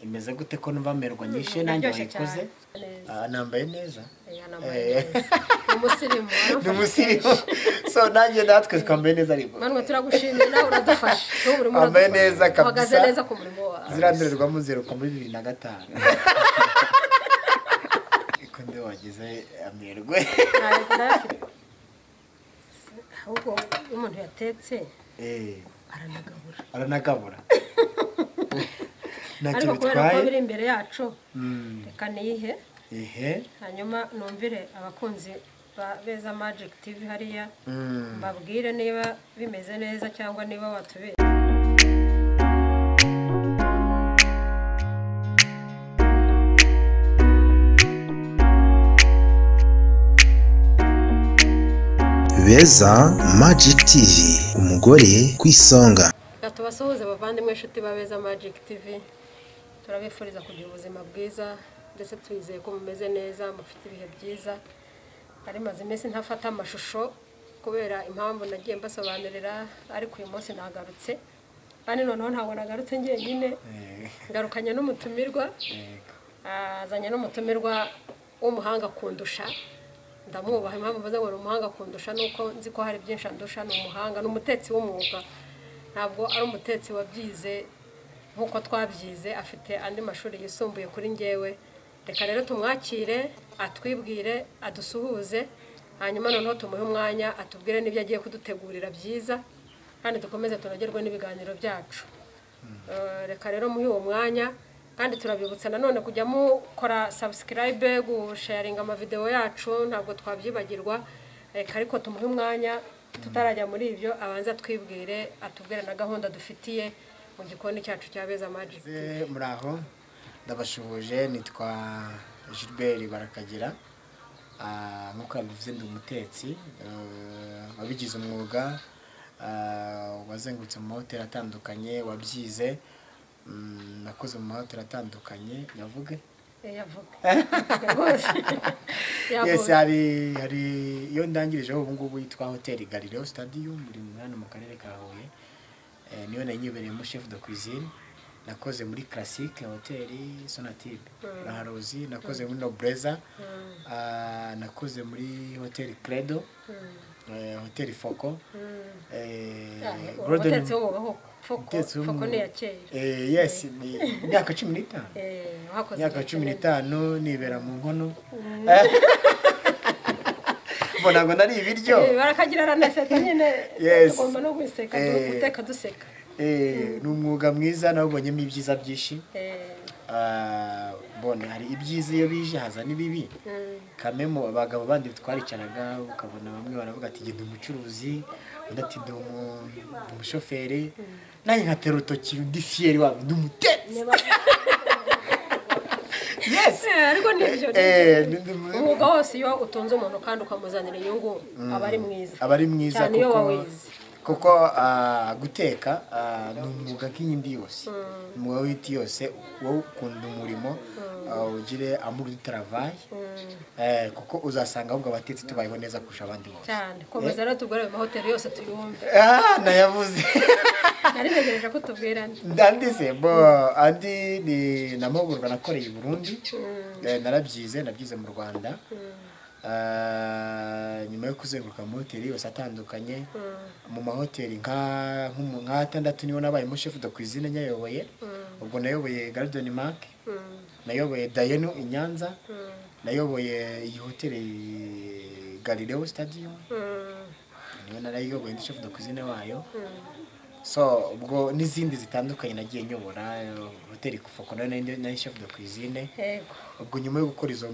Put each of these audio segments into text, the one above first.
imeze gute ko numva merwa nyishe nanjye wayikoze nambaye neza umusirimu n'umusirimu so nanjye natwe twambaye neza ariko manwe turagushimira nawe uradufasha n'uburi muri ambaye neza kabisa uhagaze neza ku murimo wawe zirandererwamo 0.25 iko nde wagize amerwe ahubwo umuntu yatetse aranagabura ariko kubera ko biri imbere yacu reka nihe hanyuma numvire abakunzi ba Beza Magic TV hariya mbabwire niba bimeze neza cyangwa niba watubere Beza Magic TV umugore kwisonga. Tubasuhuze bavandimwe inshuti ba Beza Magic TV turabifuriza kugira ubuzima bwiza ndetse twizeye ko mumeze neza mufite ibihe byiza ari maze imesi ntafata amashusho kubera impamvu nagiye mbasobanurira ariko uyu munsi nagarutse kandi noneho ntabwo nagarutse njyenyine ngarukanye n'umutumirwa azanye n'umutumirwa w'umuhanga kundusha ndamwubaha impamvu mvuze ngo umuhanga kundusha nuko nzi ko hari byinshi andusha n'umuhanga n'umutetsi w'umwuga ntabwo ari umutetsi wabyize nkuko twabyize afite andi mashuri yisumbuye kuri ngewe reka rero tumwakire atwibwire adusuhuze hanyuma noneho tumuhe umwanya atubwire n'ibyo agiye kudutegurira byiza kandi dukomeze tunogerwe n'ibiganiro byacu reka rero muhe uwo mwanya kandi turabibutsa nanone kujya mukora subscribe gusharinga amavideo yacu ntabwo twabyibagirwa ariko tumuhe umwanya tutarajya muri ibyo abanza twibwire atubwire na gahunda dufitiye mu gikoni cyacu cya Beza Magic muraho ndabashuhuje nitwa Gilbert Barakagira nkuko bivuze ndi umutetsi wabigize umwuga wazengurutse mu mahoteli atandukanye wabyize nakoze mu mahoteli atandukanye yavuge yes hari iyo ndangirijeho ubu ngubu yitwa Hotel Galileo Stadium muri hano mu karere ka Huye niyo nanyibereyemo chef de cuisine nakoze muri Classique Hotel Sonatube Raharozi nakoze muri Nobreza nakoze muri Hotel Credo Hotel Foco Golden Foco ni yakeye yes ni myaka 15 myaka 15 nibera mu nkono mbona ngo nari ibiryo barakagira araneseta nyine tugomba no guseka guteka duseka n'umwuga mwiza nawubonyemo ibyiza byinshi mbona hari ibyiza iyo bije haza n'ibibi kamemo abagabo bandi twaricanaga ukabona bamwe baravuga ati genda umucuruzi undi ati ndi umushoferi nanjye nkatera urutoki ndi fieri wabo ndi umutetsi yes ariko nibyo umwuga wose iyo utunze umuntu kandi ukamuzanira inyungu aba ari mwiza cyane iyo wawize kuko guteka ni umwuga nk'iyindi yose umwuga w'iti yose wowe ukunda umurimo ugire amour du travail kuko uzasanga ahubwo abatetsi tubayeho neza kurusha abandi bose cyane komeza rero tugore mu mahoteli yose tuyumve nayavuze nari negereje ko tubwira ndandise andi ni namahugurwa nakoreye i Burundi nabyize mu Rwanda nyuma yo kuzenguruka mu hoteli yose atandukanye mu mahoteli nka 6 niho nabayemo chef de cuisine nyayoboye ubwo nayoboye Garden Mark nayoboye Dayenu i Nyanza nayoboye iyi hoteli Galileo Stadium niyo narayoboye ndi chef de cuisine wayo so ubwo n'izindi zitandukanye nagiye nyobora hoteli Foco na chef de cuisine ubwo nyuma yo gukora izo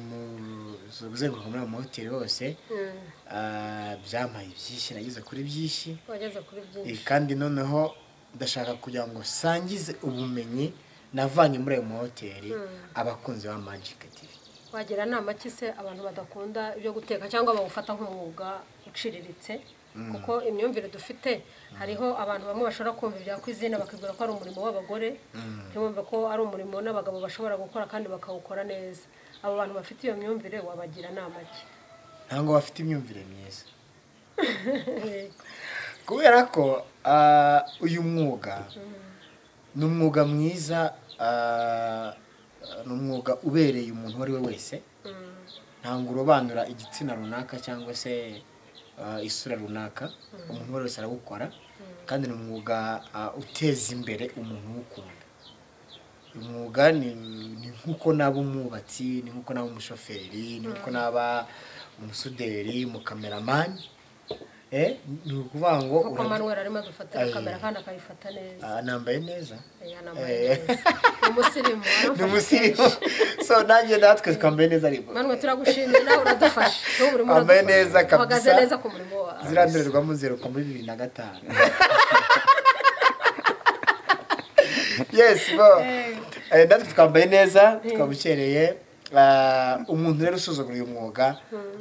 kuzenguruka muri mu hoteli hose byamaye byinshi nagize kuri byinshi kandi noneho ndashaka kugira ngo sangize ubumenyi navanye muri mu hoteli abakunzi ba Magic TV wagira nama kise abantu badakunda ibyo guteka cyangwa bawufata nk'umwuga uciriritse kuko imyumvire dufite hariho abantu bamwe bashobora kumva ibya kwizina bakibwira ko ari umurimo w'abagore ntibumve ko ari umurimo n'abagabo bashobora gukora kandi bakawukora neza abo bantu bafite iyo myumvire wabagira nama ki ntango bafite imyumvire myiza kubera ko uyu mwuga ni umwuga mwiza, ni umwuga ubereye umuntu uwo ari we wese. ntabwo urobanura igitsina runaka cyangwa se isura runaka. umuntu wese arawukora, kandi ni umwuga uteza imbere umuntu uwukunda. umwuga ni nk'uko naba umwubatsi, ni nk'uko naba umushoferi, ni nk'uko naba umusuderi, umukameramani. ni ukuvuga ngo uko Manuel arimo adufatira kamera kandi akayifata neza. Nambaye neza. Umusirimu. Ni umusirimu. So nanjye natwe twambaye neza ariko. Manuel turagushimira, nawe uradufasha. Wambaye neza kabisa. Uhagaze neza ku murimo wawe. Zirandorerwamo 0.25. Yes, bo. Natwe twambaye neza, twabukereye. Umuntu rero usuzugura uyu mwuga,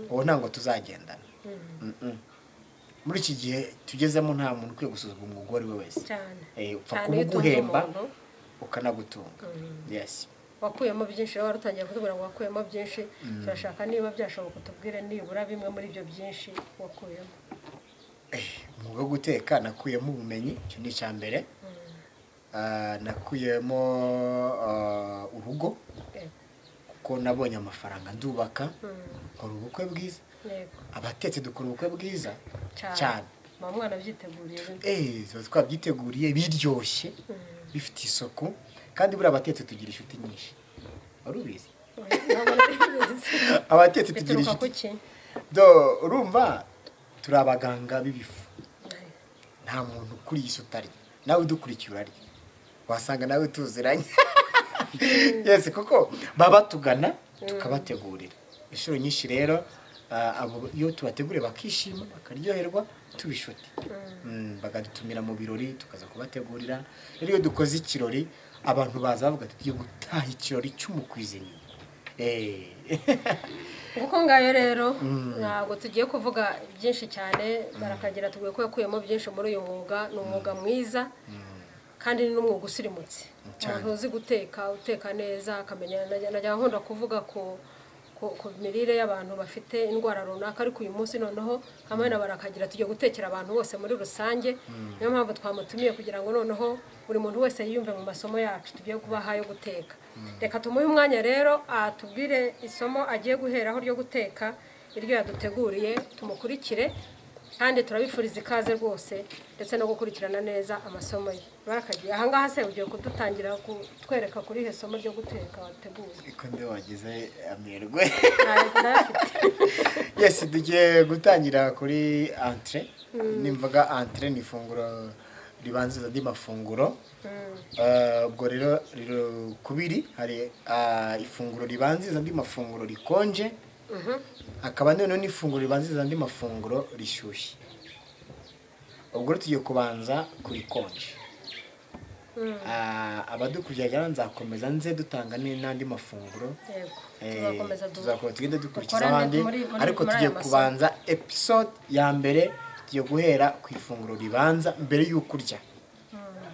uwo ntabwo tuzagendana. Muri iki gihe tugezemo nta muntu ukwiye gusuzugura umwuga uwo ari we wese. Upfa kumuguhemba ukanagutunga. Yes. Wakuyemo byinshi, rero warutangiye kutubwira ngo wakuyemo byinshi. Turashaka niba byashoboka kutubwire nibura bimwe muri ibyo byinshi wakuyemo. Umwuga wo guteka nakuyemo ubumenyi, icyo ni icya mbere. Nakuyemo urugo, kuko nabonye amafaranga ndubaka, nkora ubukwe bwiza. Abatetse dukora ubukwe bwiza cyane. Mwana byiteguriye. Twabyiteguriye biryoshye, bifite isuku, kandi buri abatetse tugira inshuti nyinshi. Wari ubizi? Abatetse tugira inshuti. Urumva turi abaganga b'ibifu. Nta muntu kuri iyi utari. Nawe udukurikiye urarya. Wasanga nawe tuziranye. Yes, kuko baba tugana tukabategurira. Inshuro nyinshi rero iyo tubategure bakishima bakaryoherwa tubishuti. Bagadutumira mu birori tukaza kubategurira. Rero iyo dukoze ikirori abantu baza bavuga ati tugiye gutaha ikirori cy'umukwizini. Uko ngayo rero ntabwo tugiye kuvuga byinshi cyane. Barakagira tugiye ko yakuyemo byinshi muri uyu mwuga. Ni umwuga mwiza kandi ni n'umwuga usirimutse. Umuntu uzi guteka, uteka neza, akamenya. Najya nkunda kuvuga ku mirire y'abantu bafite indwara runaka, ariko uyu munsi noneho hamwe na Barakagira tugiye gutekera abantu bose muri rusange. Niyo mpamvu twamutumiye kugira ngo noneho buri muntu wese yiyumve mu masomo yacu tugiye kubaha yo guteka. Reka tumuhe umwanya rero atubwire isomo agiye guheraho ryo guteka iryo yaduteguriye. Tumukurikire kandi turabifuriza ikaze rwose, ndetse no gukurikirana neza amasomo ye. Barakagira, aha ngaha se ugiye kudutangira kutwereka kuri he somo ryo guteka wateguye. Iko nde wagize amerwe. Yes, tugiye gutangira kuri entrée. Nimvuga entrée ni ifunguro ribanza andi mafunguro. Ubwo rero kubiri hari ifunguro ribanza andi mafunguro rikonje. Hakaba none n'ifunguro ribanza andi mafunguro rishyushye. Ubwo tugiye kubanza kurikonje. Abadukurikira nzakomeza nze dutanga n'andi mafunguro. Tuzakomeza tugende dukurikiza abandi, ariko tugiye kubanza episode ya mbere tugiye guhera ku ifunguro ribanza mbere y'uko urya.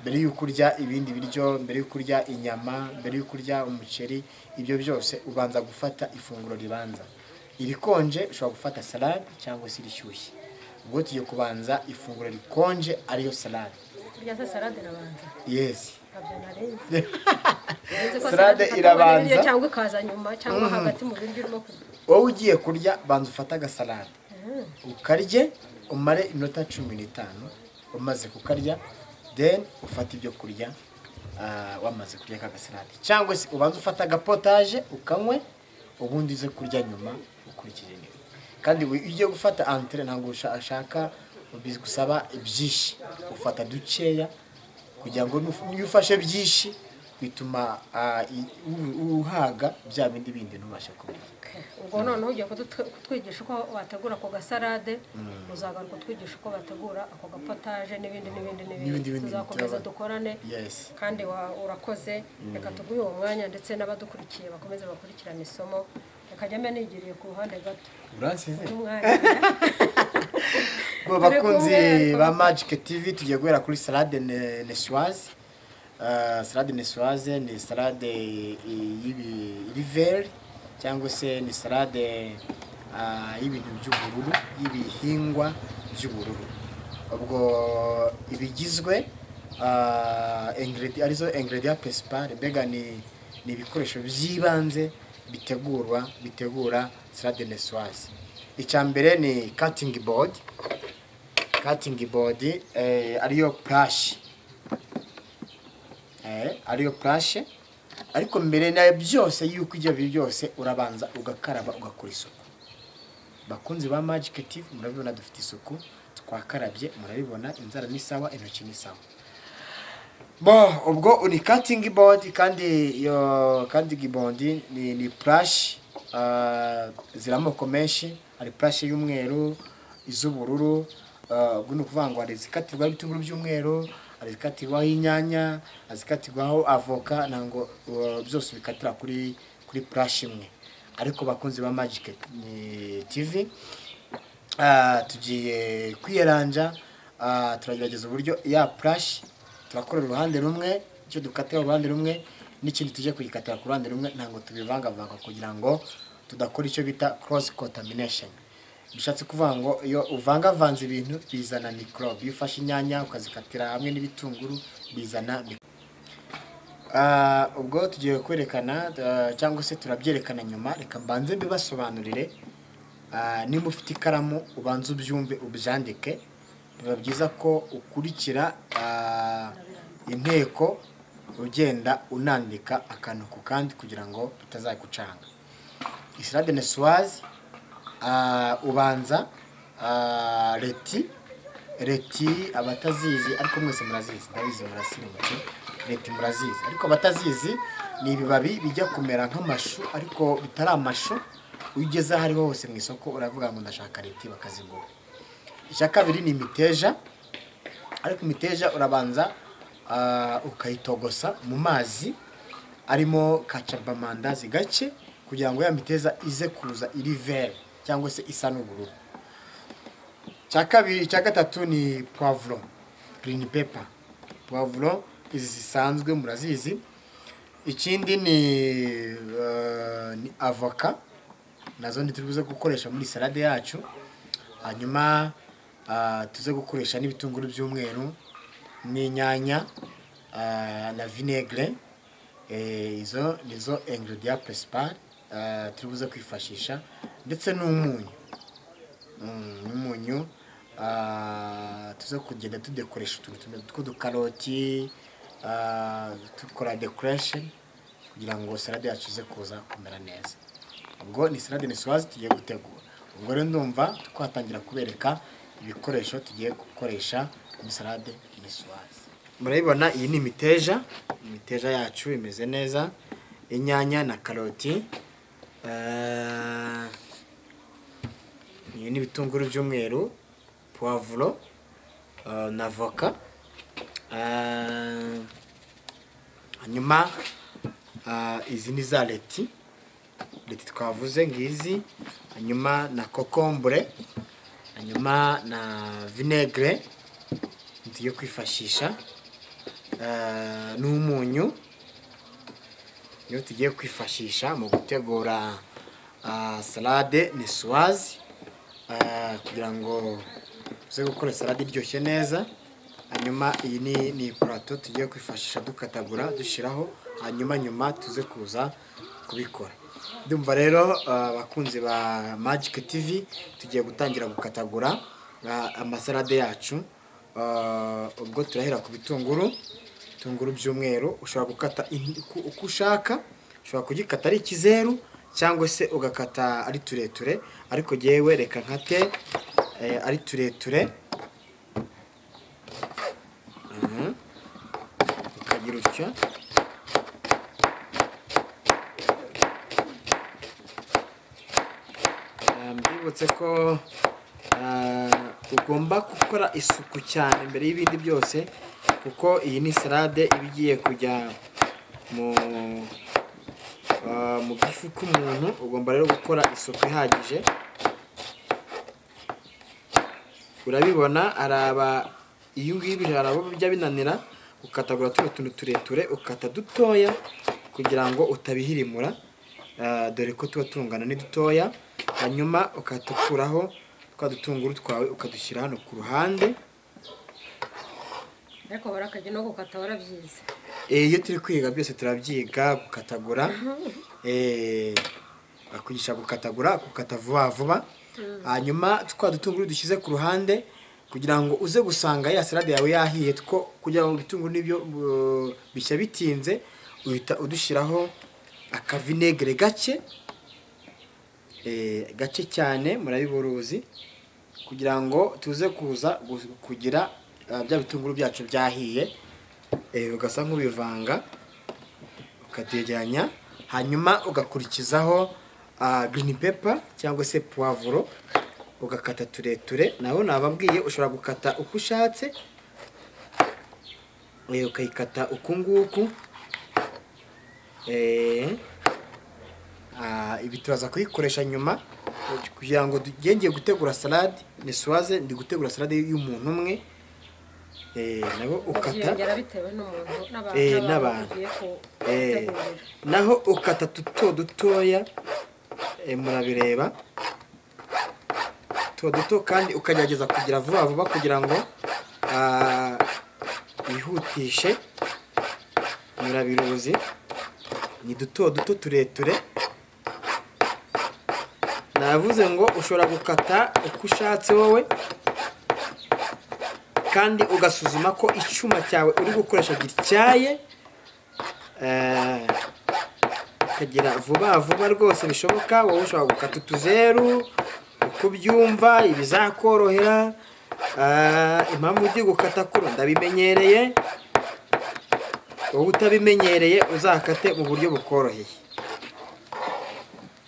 Mbere y'uko urya ibindi biryo, mbere y'uko urya inyama, mbere y'uko urya umuceri, ibyo byose ubanza gufata ifunguro ribanza. Irikonje ushobora gufata salade cyangwa se irishyushye. Ubwo tugiye kubanza ifunguro rikonje ariyo salade. Kurya salade irabanza. Yes. Salade irabanza cyangwa ikaza nyuma cyangwa hagati mu biryo urimo kurya. Wowe ugiye kurya banza ufata agasalade. Ukarye umare iminota 15. Umaze kukarya then ufata ibyo kurya wamaze kurya ka gasalade. Cyangwa se ubanza ufata agapotage ukanywe, ubundi uze kurya nyuma ukurikije neza. Kandi ugiye gufata entrée ntabwo ushaka bizgusaba byinshi, ufata dukeya kugira ngo ufashe byinshi bituma uhaga bya bindi ntubashe kubirya. Ubwo noneho ugiye kutwigisha uko wategura ako gasalade, uzagaruka kutwigisha uko bategura ako gapotage n'ibindi. Tuzakomeza dukorane. Kandi urakoze. Reka tuguhe uwo mwanya ndetse n'abadukurikiye bakomeze bakurikirana isomo. Akajyame nigiriye ku ruhande gato. Uransize. Bakunzi ba Magic TV tugiye guhera kuri salade niçoise. Salade niçoise ni salade y'ibivere cyangwa se ni salade y'ibintu by'ubururu, y'ibihingwa by'ubururu. Ubwo ibigizwe arizo ingredient principal, mbega ni ibikoresho by'ibanze bitegura salade niçoise. Icya mbere ni cutting board ariyo plash, ariko mbere na byose yuko ibyo byose urabanza ugakaraba ugakora isuku. Bakunzi ba Magic TV murabibona dufite isuku, twakarabye murabibona, inzara ni sawa, intoki ni sawa. Ubwo uni cutting board kandi board ni plash ziramoko menshi, hari plash y'umweru, iz'ubururu, ubwo ni ukuvuga ngo hari zikatirwa ibitunguru by'umweru, hari zikatirwaho inyanya, zikatirwaho avoka, nango byose bikatira kuri plash imwe. Ariko bakunzi ba Magic TV tugiye kwiyeranja, turagerageza uburyo ya plash turakora uruhande rumwe, icyo dukatira uruhande rumwe n'ikindi tuje kugikatira ku ruhande rumwe, ntango tubivanga kugira ngo tudakora icyo bita cross contamination. Bishatse kuvuga ngo iyo uvangavanze ibintu bizana microbe. Iyo ufashe inyanya ukazikatira hamwe n'ibitunguru bizana ubwo tugiye kwerekana cyangwa se turabyerekana nyuma. Reka mbanze mbibasobanurire, nimba ufite ikaramu ubanze ubyumve ubyandike. Biba byiza ko ukurikira inteko ugenda unandika akantu ku kandi kugira ngo bitazagucanga. Salade niçoise ubanza reti abatazizi, ariko mwese murazizi, ndabizi murasirimutse. Reti murazizi, ariko abatazizi ni ibibabi bijya kumera nk'amashu ariko bitari amashu. Ugeze aho ariho hose mu isoko uravuga ngo ndashaka reti bakazigura. Icya kabiri ni imiteja, ariko imiteja urabanza ukayitogosa mu mazi arimo kacabamandazi gake kugira ngo ya miteza ize kuza iri vert cyangwa se isa n'ubururu. Icya gatatu ni poivron, green pepper. Poivron izi zisanzwe murazizi. Ikindi ni avoka, nazo ntitubuze gukoresha muri salade yacu. Hanyuma tuze gukoresha n'ibitunguru by'umweru n'inyanya na vinaigre. Izo nizo ingredient principal tubuze kwifashisha, ndetse n'umunyu. Tuze kugenda tudekoresha utuntu tw'udukaroti, tukora decoration kugira ngo salade yacu ize kuza kumera neza. Ubwo ni salade niçoise tugiye gutegura. Ubwo rero ndumva twatangira kubereka ibikoresho tugiye gukoresha muri salade niçoise. Murabibona, iyi ni imiteja yacu imeze neza, inyanya na karoti, iyi ni ibitunguru by'umweru, poivron na avoka. Hanyuma izi ni za leti twavuze ngizi, hanyuma na concombre, hanyuma na vinaigre tugiye kwifashisha, n'umunyu niyo tugiye kwifashisha mu gutegura salade niçoise, kugira ngo tuze gukora salade iryoshye neza. Hanyuma iyi ni plateau tugiye kwifashisha dukatagura dushiraho, hanyuma nyuma tuze kuza kubikora. Ndumva rero bakunzi ba Magic TV tugiye gutangira gukatagura amasalade yacu. Ubwo turahera ku bitunguru by'umweru. Ushobora gukata uko ushaka, ushobora kugikata ari ikizeru cyangwa se ugakata ari tureture, ariko jewe reka nkate ari tureture. Ukagira utyo. Mbibutse ko ugomba gukora isuku cyane mbere y'ibindi byose, kuko iyi ni salade iba igiye kujya mu gifu k'umuntu. Ugomba rero gukora isuku ihagije. Urabibona araba iyo ngibi harabo bijya binanira ukatagura tuntu tureture, ukata dutoya kugira ngo utabihirimura, dore ko tuba tungana ni dutoya. Hanyuma ukatukuraho twa dutunguru twawe ukadushyira hano ku ruhande. ariko barakajya no gukata warabyize. Iyo turi kwiga byose turabyiga gukatagura. Bakwigisha gukata vuba vuba. Hanyuma twa dutunguru dushyize ku ruhande kugira ngo uze gusanga ya salade yawe yahiye, kugira ngo ibitunguru nibyo bishya bitinze uhita udushyiraho akavinegere gake cyane, murabiburuzi, kugira ngo tuze kuza kugira bya bitunguru byacu byahiye. Ugasa nk'ubivanga ukategeranya, hanyuma ugakurikizaho green pepper cyangwa se poivro, ugakata tureture. naho nababwiye ushobora gukata uko ushatse, ukayikata uku nguku. Ibi turaza kuyikoresha nyuma kugira ngo tugiye gutegura salade nisoise. Ndi gutegura salade y'umuntu umwe. Nabo ukata bitewe n'umuntu n'abantu. Naho ukata dutoya, murabireba duto, kandi ukagerageza kugira vuba vuba kugira ngo yihutishe. Murabiruzi, ni duto tureture. Navuze ngo ushobora gukata uko ushatse wowe, kandi ugasuzuma ko icyuma cyawe uri gukoresha gityaye, ukagira vuba vuba rwose bishoboka. Wowe ushobora gukata utuzeru uko ubyumva, ibizakorohera. Impamvu ugiye gukata kuro ndabimenyereye, wowe utabimenyereye uzakate mu buryo bukoroheye.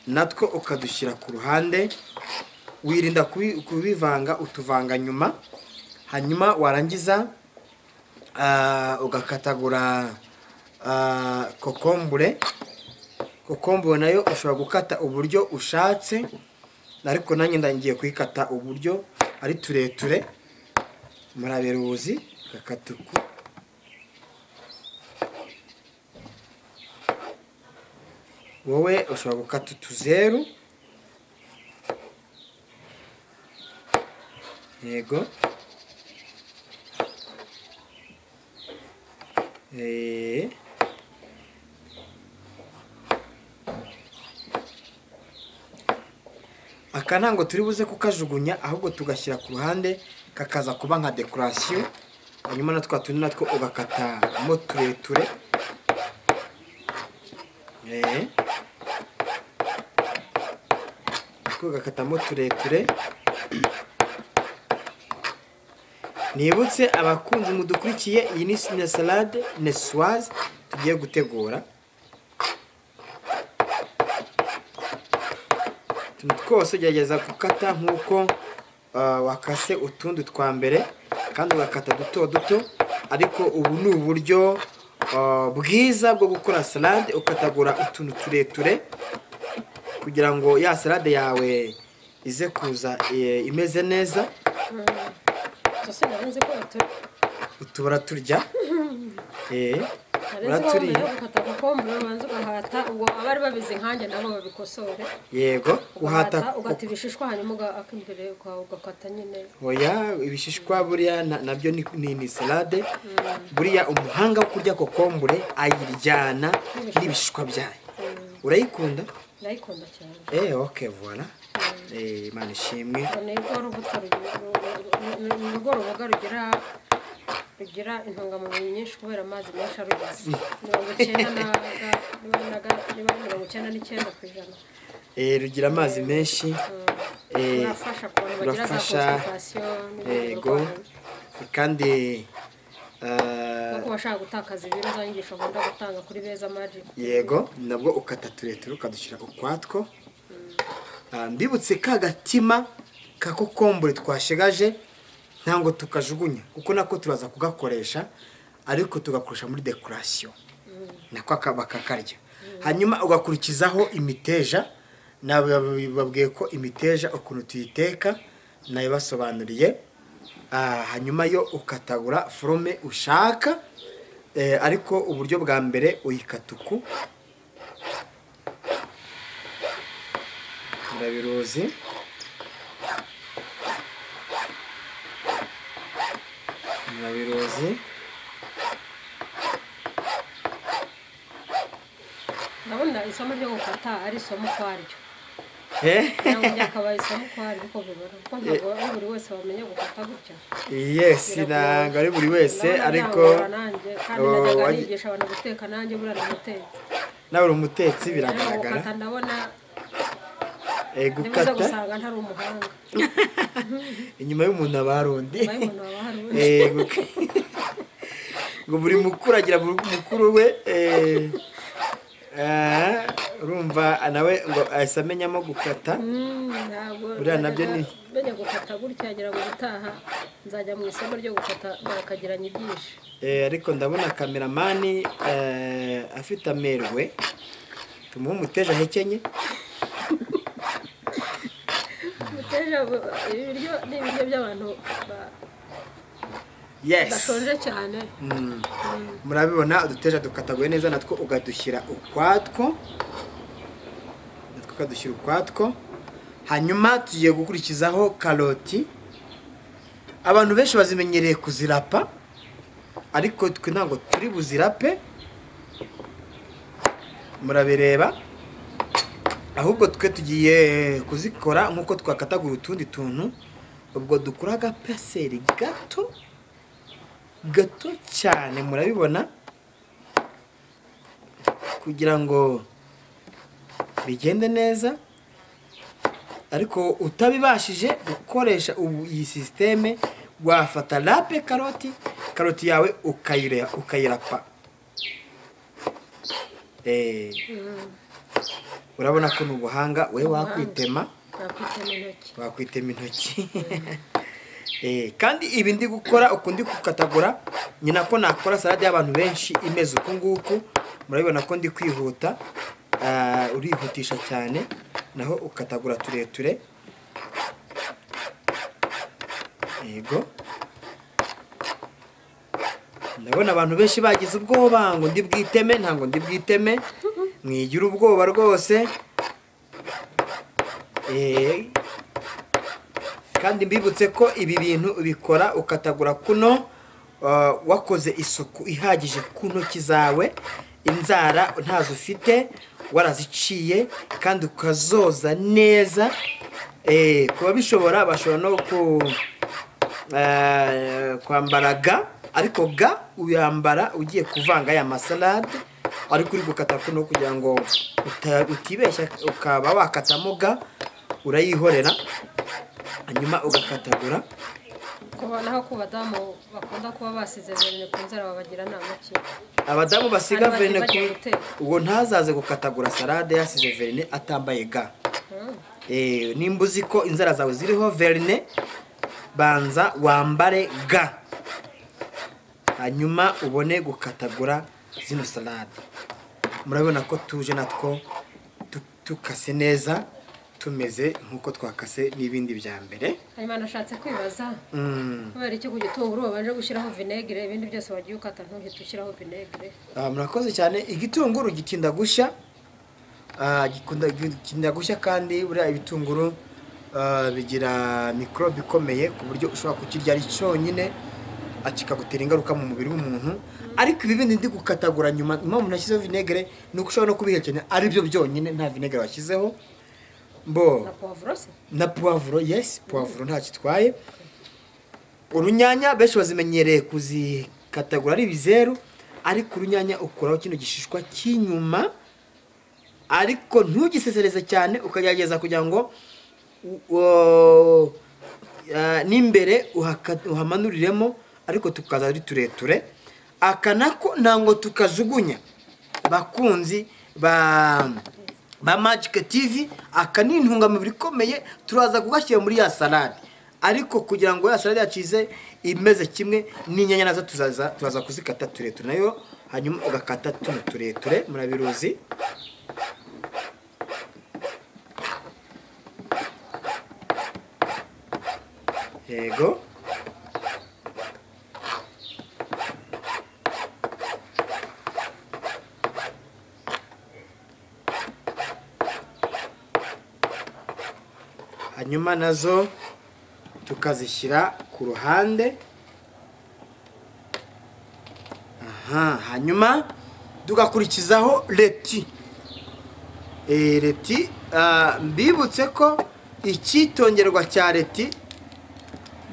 Natwo ukadushyira ku ruhande, wirinda kubivanga, utuvanga nyuma. Hanyuma warangiza ugakatagura kokombure. Kokombure nayo ushobora gukata uburyo ushatse, ariko nanjye ndangiye kuyikata uburyo ari tureture. Murabiruzi, gakata uku. Wowe ushobora gukata utuzeru. Yego. Aka ntango turi buze kukajugunya, ahubwo tugashyira ku ruhande kakaza kuba nka decoration. Hanyuma natwo natwo ugakatamo tureture. Ugakatamo tureture. Nibutse abakunzi mudukurikiye, iyi ni salade nisoise tugiye gutegura. Twose gerageza gukata nk'uko wakase utundi twa mbere, kandi ugakata duto. Ariko ubu ni uburyo bwiza bwo gukora salade, ukatagura utuntu tureture kugira ngo ya salade yawe ize kuza imeze neza. Utubura turya. Abari babizi nkanjye nabo babikosore. Yego, uhata ugata ibishishwa, hanyuma akimbere ugakata nyine. Oya, ibishishwa buriya nabyo ni salade. Buriya umuhanga wo kurya kokombure ayiryana n'ibishishwa byayo. Urayikunda? Ndayikunda cyane. Okay, voilà. Imana ishimwe. Ni rwo ruboga rugira intungamubiri nyinshi kubera amazi menshi arugize. 99%. Rugira amazi menshi. Rurafasha ku bantu bagira concentration. Yego. Kandi kuko bashaka gutakaza ibiro, zanyigisho nkunda gutanga kuri Beza Magic. Yego, nabwo ukata tureture ukadushyira ukwatwo. Mbibutse ka gatima ka kokombure twashegaje ntango tukajugunya, kuko nako turaza kugakoresha, ariko tugakoresha muri decoration. Nako bakakarya. Hanyuma ugakurikizaho imiteja. Nababwiye ko imiteja ukuntu tuyiteka nayibasobanuriye. Hanyuma yo ukatagura forome ushaka, ariko uburyo bwa mbere uyikata uku. Murabiruzi. ndabona isomo ryo gukata ari isomo kwaryo ntabwo ryakabaye isomo kwaryo uko bibona kuko ntabwo ari buri wese wamenye gukata gutya yes ntabwo ari buri wese ariko kandi najyaga nigisha abantu guteka nanjye buriya ni umutetsi nawe uri umutetsi biragaragara gukata ndabona gukata gusanga ntari umuhanga inyuma y'umuntu abarundi ngo buri mukuru agira mukuru we urumva nawe ngo ahise amenyamo gukata buriya nabyo ni menya gukata gutya agira ngo gutaha nzajya mu isomo ryo gukata barakagira nyigisha ariko ndabona kameramani afite amerwe tumuhe umuteja hekenye umuteja ibiryo ni ibiryo by'abantu bashonje cyane murabibona uduteja dukataguye neza natwo ugadushyira ukwatwo hanyuma tugiye gukurikizaho karoti abantu benshi bazimenyereye kuzirapa ariko twe ntabwo turi buzirape murabireba ahubwo twe tugiye kuzikora nk'uko twakatagura utundi tuntu ubwo dukura agapeseri gato cyane murabibona kugira ngo bigende neza ariko utabibashije gukoresha iyi systeme wafata lape karoti yawe ukayirapa urabona ko ni ubuhanga we wakwitema intoki kandi ibi ndi gukora ukundi gukatagura nyina ko nakora salade y'abantu benshi imeze uku nguku murabibona ko ndi kwihuta urihutisha cyane naho ukatagura tureture yego ndabona abantu benshi bagize ubwoba ngo ndi bwiteme ntabwo ndi bwiteme mwigira ubwoba rwose kandi mbibutse ko ibi bintu ubikora ukatagura kuno wakoze isuku ihagije ku ntoki zawe inzara ntazo ufite waraziciye kandi ukazoza neza kuba bishobora bashobora no kwambara ga ariko ga uyambara ugiye kuvanga ya masalade ariko uri gukata kuno kugira ngo utibeshya ukaba wakatamo ga urayihorera hanyuma ugakatagura naho ku badamu bakunda kuba basize verine ku nzara babagira nama ki abadamu basiga verine ubwo ntazaze gukatagura salade yasize verine atambaye ga nimba uzi ko inzara zawe ziriho verine banza wambare ga hanyuma ubone gukatagura zino salade murabona ko tuje natwo tukase neza tumeze nkuko twakase n'ibindi bya mbere hanyuma nashatse kwibaza kubera icyo ku gitunguru babanje gushyiraho vinegere ibindi byose wagiye ukata ntuhite ushyiraho vinegere murakoze cyane igitunguru gitinda gushya kandi buriya ibitunguru bigira mikorobe ikomeye ku buryo ushobora kukirya ari cyonyine kikagutera ingaruka mu mubiri w'umuntu ariko ibi bindi ndi gukatagura nyuma impamvu nashyizeho vinegere ni uko ushobora no kubihekenya ari byo byonyine nta vinegere washyizeho na puwavuro yes puwavuro nta kitwaye urunyanya benshi bazimenyereye kuzikatagura ari ibizeru ariko urunyanya ukuraho kino gishishwa cy'inyuma ariko ntugisesereze cyane ukagerageza kugira ngo n'imbere uhamanuriremo ariko tukaza ari tureture aka nako ntango tukajugunya bakunzi ba Magic TV aka ni intungamubiri ikomeye turaza kugashyira muri ya salade ariko kugira ngo ya salade yacize imeze kimwe n'inyanya nazo turaza kuzikata tureture nayo hanyuma ugakata tuno tureture murabiruzi yego hanyuma nazo tukazishyira ku ruhande hanyuma tugakurikizaho leti leti mbibutse ko icyitongerwa cya leti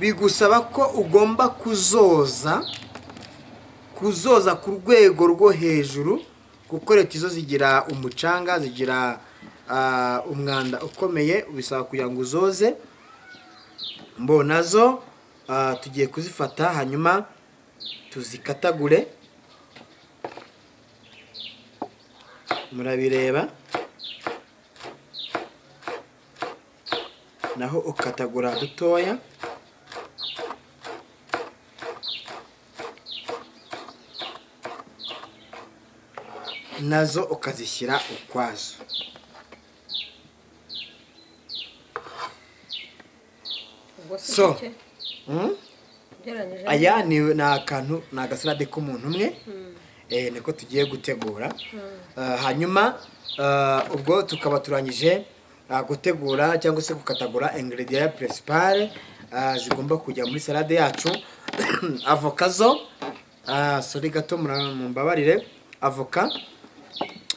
bigusaba ko ugomba kuzoza ku rwego rwo hejuru, kuko leti zo zigira umucanga, zigira umwanda ukomeye, bisaba kugira ngo uzoze. Nazo tugiye kuzifata hanyuma tuzikatagure, murabireba, naho ukatagura dutoya. Nazo ukazishyira ukwazo. So aya ni akantu, ni agasalade k'umuntu umwe, niko tugiye gutegura. Hanyuma ubwo tukaba turangije gutegura cyangwa se gukatagura ingredient principale zigomba kujya muri salade yacu. Avoka zo sorry gato mumbabarire, avoka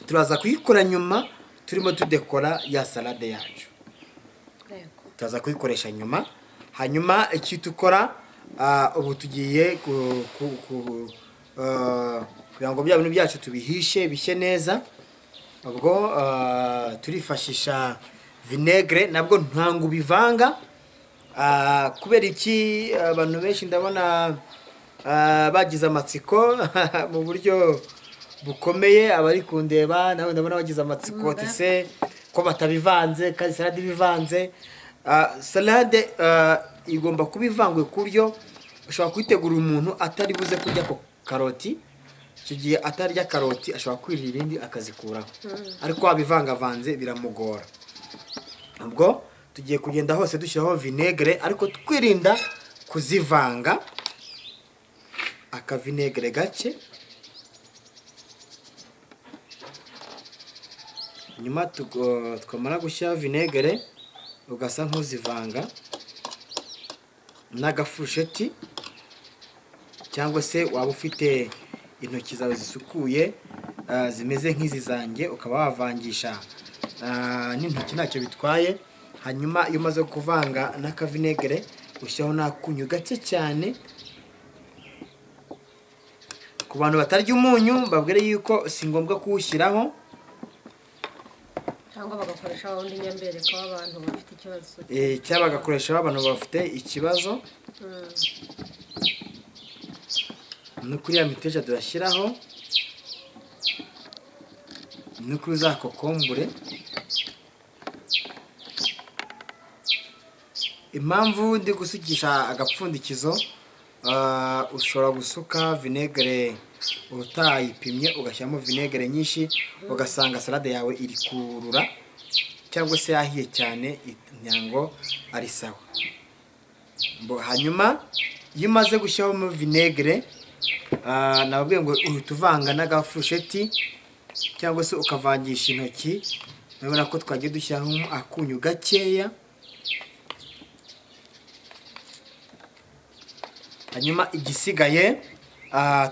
turaza kuyikora nyuma turimo tudekora ya salade yacu, turaza kuyikoresha nyuma. Hanyuma iki tukora ubu tugiye kugira ngo bya bintu byacu tubihishe bishye neza. Ubwo turifashisha vinegre, nabwo ntango bivanga kubera iki abantu benshi ndabona bagize amatsiko mu buryo bukomeye. Abari kundeba nawe ndabona bagize amatsiko tese ko batabivanze, kandi salade bivanze. Salade igomba kubivangwe ku buryo ushobora kwitegura umuntu atari buze kurya ko karoti, icyo gihe atarya karoti ashobora kwirira ibindi akazikuraho, ariko wabivangavanze biramugora. Ubwo tugiye kugenda hose dushyiraho vinegre, ariko twirinda kuzivanga. Akavinegre gake, nyuma twamara gushyiraho vinegre ugasa nk'uzivanga n'agafurusheti, cyangwa se waba ufite intoki zawe zisukuye zimeze nk'izi zanjye, ukaba wavangisha n'intoki ntacyo bitwaye. Hanyuma iyo umaze kuvanga n'akavinegre ushyiraho n'akunyu gake cyane. Ku bantu batarya umunyu babwire yuko si ngombwa kuwushyiraho, cyangwa bagakoresha undi nyambere ko abantu bafite ikibazo, cyangwa bagakoresha abantu bafite ikibazo. No kuri ya miteja turashyiraho, no kuri za kokombure. Impamvu ndi gusukisha agapfundikizo, ushobora gusuka vinegre utayipimye ugashyiramo vinegre nyinshi, ugasanga salade yawe iri kurura cyangwa se yahiye cyane, nyango ari sawa. Hanyuma iyo umaze gushyiramo vinegre, nababwiye ngo uhita uvanga n'agafurusheti cyangwa se ukavangisha intoki. Urabona ko twagiye dushyiraho akunyu gakeya. Hanyuma igisigaye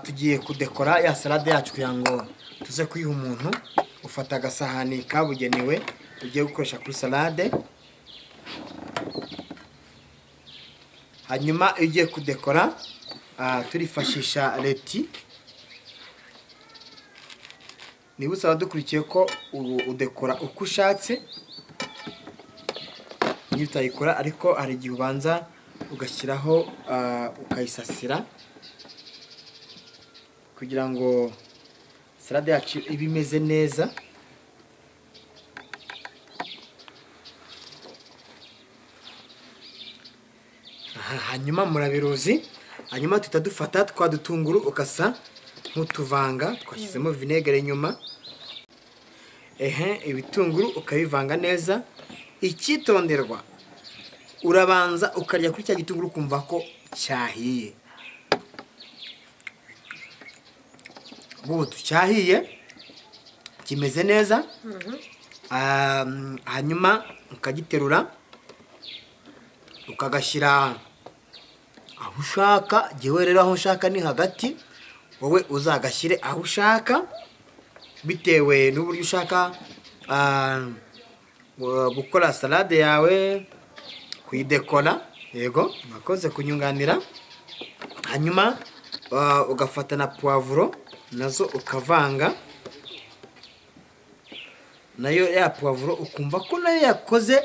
tugiye kudekora ya salade yacu kugira ngo tuze kuyiha umuntu. Ufata agasahani kabugenewe ugiye gukoresha kuri salade. Hanyuma iyo ugiye kudekora turifashisha leti. Niba usaba dukurikiye ko udekora uko ushatse, niba utayikora ariko hari igihe ubanza ugashyiraho ukayisasira kugira ngo salade yacu ibe imeze neza. Hanyuma murabiruzi, hanyuma tutadufata twa dutunguru ukasa nk'utuvanga, twashyizemo vinegre nyuma. Ibitunguru ukabivanga neza. Icyitonderwa, urabanza ukarya kuri cya gitunguru ukumva ko cyahiye. Ubu cyahiye kimeze neza. Hanyuma ukagiterura ukagashyira aho ushaka. Jyewe rero aho ushaka ni hagati, wowe uzagashyire aho ushaka bitewe n'uburyo ushaka gukora salade yawe, kuyidekora. Yego, mwakoze kunyunganira. Hanyuma ugafata na poivro nazo ukavanga, nayo ya poivro ukumva ko nayo yakoze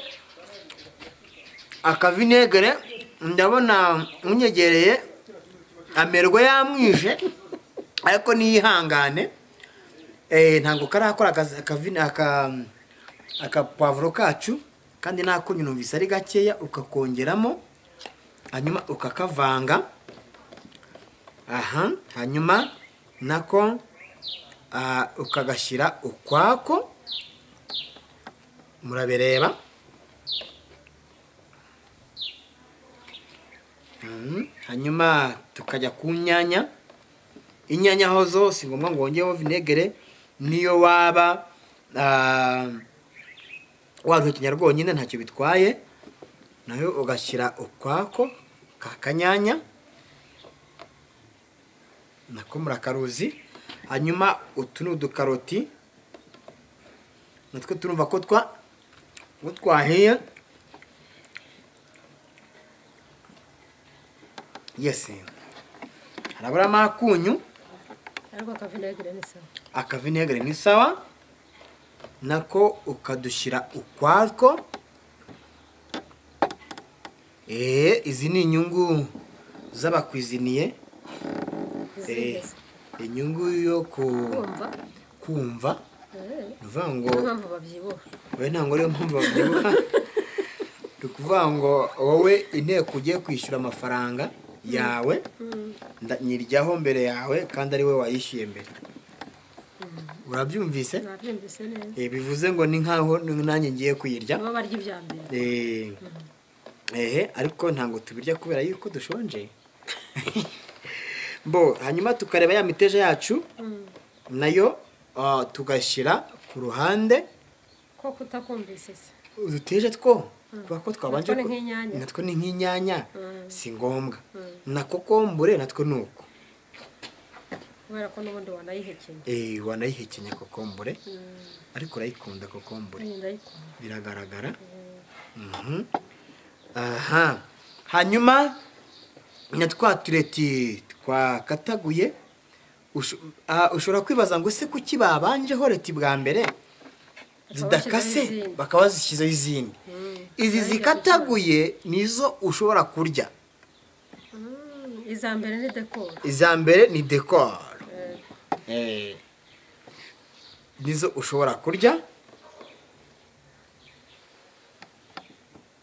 akavinegere. Ndabona unyegereye amerwe yamwishe, ariko niyihangane, ntango karakora aka poivro kacu, kandi nakunyu numvise ari gakeya, ukakongeramo hanyuma ukakavanga. Hanyuma nako ukagashyira ukwako, murabireba. Hanyuma tukajya ku nyanya. Inyanya ho zose ngombwa ngo wongereho vinegere, niyo waba waruhekenya rwonyine ntacyo bitwaye, nayo ugashyira ukwako kakanyanya nako murakaruzi. Hanyuma utu ni udukaroti, natwo turumva ko twahiye. Yes, haraburamo akunyu, ariko akavinegere ni sawa. Akavinegere ni sawa, nako ukadushyira ukwako. Izi ni inyungu z'abakwiziniye, inyungu yo kumva uvuga ngo mpamvu babyibuha. we ntabwo ariyo mpamvu babyibuha. Ni ukuvuga ngo wowe inteko ugiye kwishyura amafaranga yawe, nyiryaho mbere yawe, kandi ari we wayishyuye mbere. Urabyumvise? Nabyumvise neza. Bivuze ngo ni nkaho nanjye ngiye kuyirya. Baba barya ibya mbere. Ariko ntabwo tubirya kubera yuko dushonje. Hanyuma tukareba ya miteja yacu, nayo tugashyira ku ruhande. Ko kutakumvise se? Uduteje two kuba ko twabanje natwo ni nk'inyanya, si ngombwa. Na kokombure natwo nuko, kubera ko n'ubundi wanayihekenya. Wanayihekenya kokombure, ariko urayikunda kokombure, biragaragara. Hanyuma na twa tureti twakataguye, ushobora kwibaza ngo se kuki babanjeho reti bwa mbere zidakase bakaba bazishyizeho izindi. Izi zikataguye nizo ushobora kurya. Iza mbere ni decor. Iza mbere ni decor. Nizo ushobora kurya.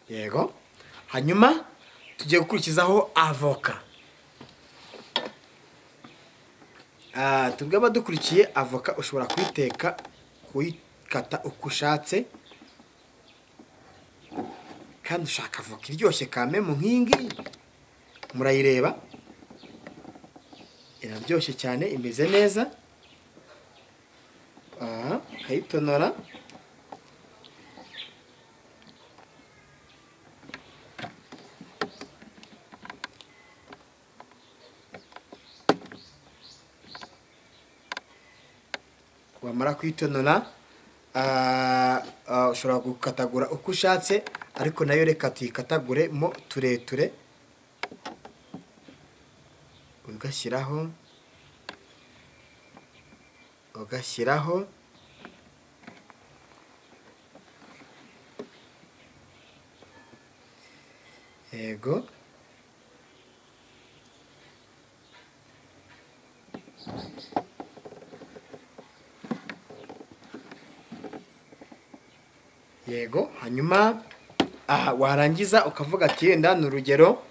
Yego. Hanyuma tugiye gukurikizaho avoka. Tubwe abadukurikiye, avoka ushobora kuyiteka, kuyikata uko ushatse, kandi ushaka avoka iryoshye kame mu nkingi, murayireba iraryoshye cyane, imeze neza. Ukayitonora, wamara kuyitonora ushobora gukatagura uko ushatse, ariko nayo reka tuyikatagure mo tureture, ugashyiraho yego. Yego, hanyuma warangiza ukavuga ati yenda ni urugero,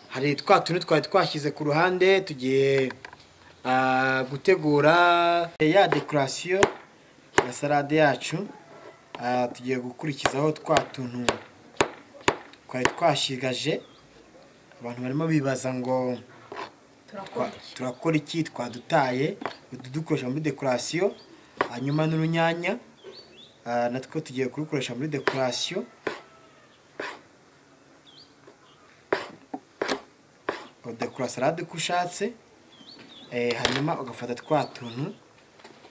hari twa tuntu twari twashyize ku ruhande, tugiye gutegura ya decoration ya salade yacu. Tugiye gukurikizaho twa tuntu twari twashigaje. Abantu barimo bibaza ngo turakora iki, twadutaye dukoresha muri decoration. Hanyuma n'urunyanya natwo tugiye kurukoresha muri decoration. Udekora salade uko ushatse, hanyuma ugafata twa tuntu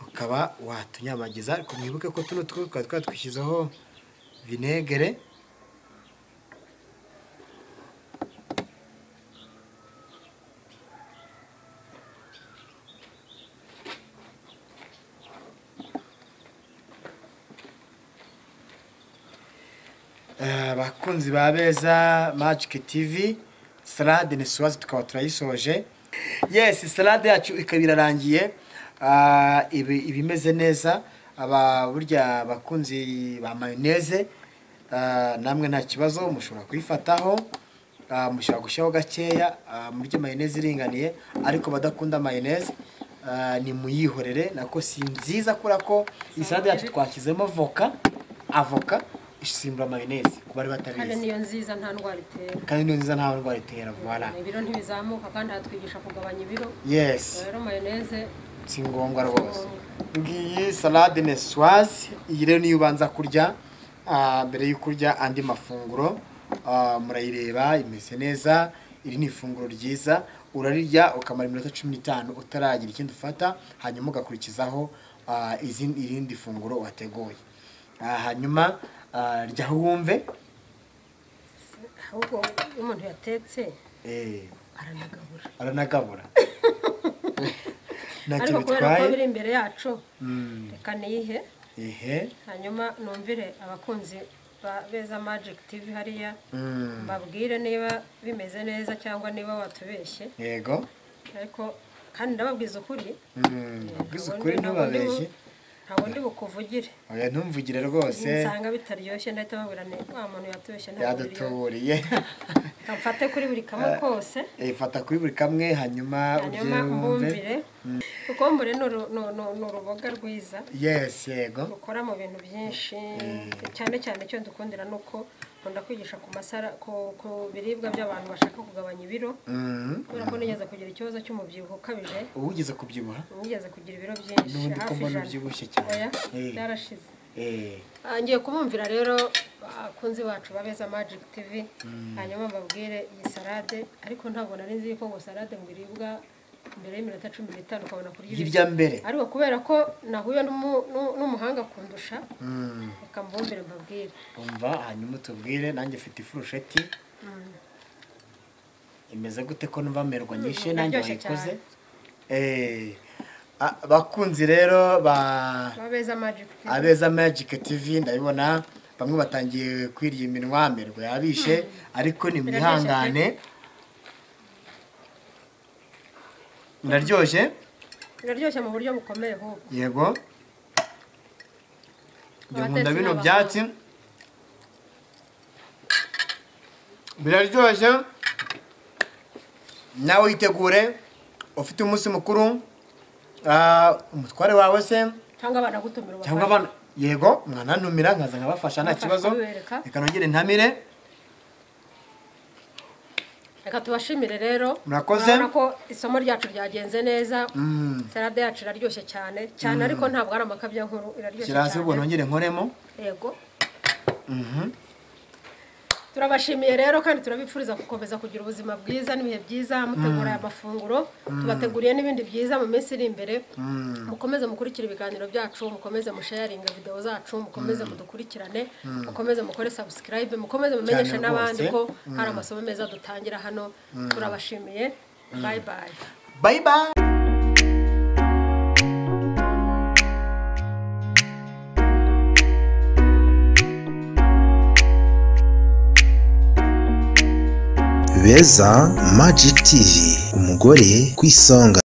ukaba watunyabagiza, ariko mwibuke ko tuno twari twashyizeho vinegere. Bakunzi ba Beza Magic TV, salade nisoise tukaba turayisoje. Yes, salade yacu ikaba irarangiye, ibimeze neza. Burya bakunzi ba mayonnaise, namwe nta kibazo mushobora kuyifataho, mushobora gushyiraho gakeya, muri mayonnaise iringaniye. Ariko badakunda mayonnaise ni muyihorere, nako si nziza kubera ko iyi salade yacu twashyizemo avoka isimbura mayonnaise ku bari batabizi. Kandi niyo nziza nta ndwara itera. Kandi niyo nziza nta ndwara itera. Voilà. Ibiro ntibizamuka kandi hatwigisha kugabanya ibiro. Yes. Rero mayonnaise si ngombwa rwose. Ngiyi salade nisoise, iyi rero niyo ubanza kurya mbere yo kurya andi mafunguro. Murayireba imeze neza, iri ni ifunguro ryiza. Urarirya ukamara iminota 15 utaragira ikindi ufata, hanyuma ugakurikizaho irindi funguro wateguye. Hanyuma ryaho wumve. Ahubwo umuntu yatetse aranagabura. Ntacyo bitwaye. Ariko biri imbere yacu, reka nihe. Hanyuma numvire abakunzi ba Beza Magic TV hariya, mbabwire niba bimeze neza cyangwa niba watubeshye. Yego. Ariko kandi ndababwiza ukuri. Bwiza ukuri ntubabeshye. Ntabwo ndi bukuvugire. Oya ntumvugire rwose. Nsanga bitaryoshye ndahita babwira wa muntu yatubeshye yadutuburiye. Kamfate kuri buri kamwe kose. Fata kuri buri kamwe hanyuma ubyumve. Kuko mbere no ruboga rwiza. Yes, yego. Ukora mu bintu byinshi. Cyane cyane cyo ndukundira nuko nkunda kwigisha ku masara ku biribwa by'abantu bashaka kugabanya ibiro. Kubera ko nigeze kugira ikibazo cy'umubyibuho ukabije. Ugeze kubyibuha? Ugeze kugira ibiro byinshi. N'undi ko mbona ubyibushye cyane. Oya, narashize. Ngiye kumumvira rero akunzi bacu ba Beza Magic TV, hanyuma mbabwire iyi salade. Ariko ntabwo nari nzi ko ngo salade ngiribwa mbere y'iminota 15 ukabona kurya hirya mbere. Ariko kubera ko nahuye n'umuhanga kundusha, reka mbumbire mbabwire. Umva hanyuma tubwire, nanjye mfite ifurusheti. Imeze gute ko numva merwa nyishe nanjye wayikoze? Bakunzi rero ba Beza Magic TV, ndabibona bamwe batangiye kwirya iminwa, merwa yabishe, ariko ni mwihangane. Biraryoshye? Biraryoshye mu buryo bukomeye ho. Yego. Nkunda bino byatsi. Biraryoshye. Nawe yitegure ufite umunsi mukuru, umutware wawe se cyangwa abana gutumira ubafasha. Cyangwa abana yego mwana ntumira nkaza nkabafasha nta kibazo. Reka nongere ntamire. Reka tubashimire rero. Murakoze. Ko isomo ryacu ryagenze neza. Salade yacu iraryoshye cyane ariko ntabwo ari amakabya nkuru, iraryoshye cyane. Kirazi ubwo nongere nkoremo. Yego. Turabashimiye rero kandi turabipfuriza gukomeza kugira ubuzima bwiza n'ibihe byiza, mutegura amafunguro. Tubateguriye n'ibindi byiza mu minsi iri imbere. Mukomeze mukurikira ibiganiro byacu, mukomeze musharinga video zacu, mukomeze mudukurikirane, mukomeze mukore subscribe, mukomeze mumenyeshe n'abandi ko hari amasomo meza dutangira hano. Turabashimiye. Bye bye. Bye bye. Beza Magic TV, umugore ku isonga.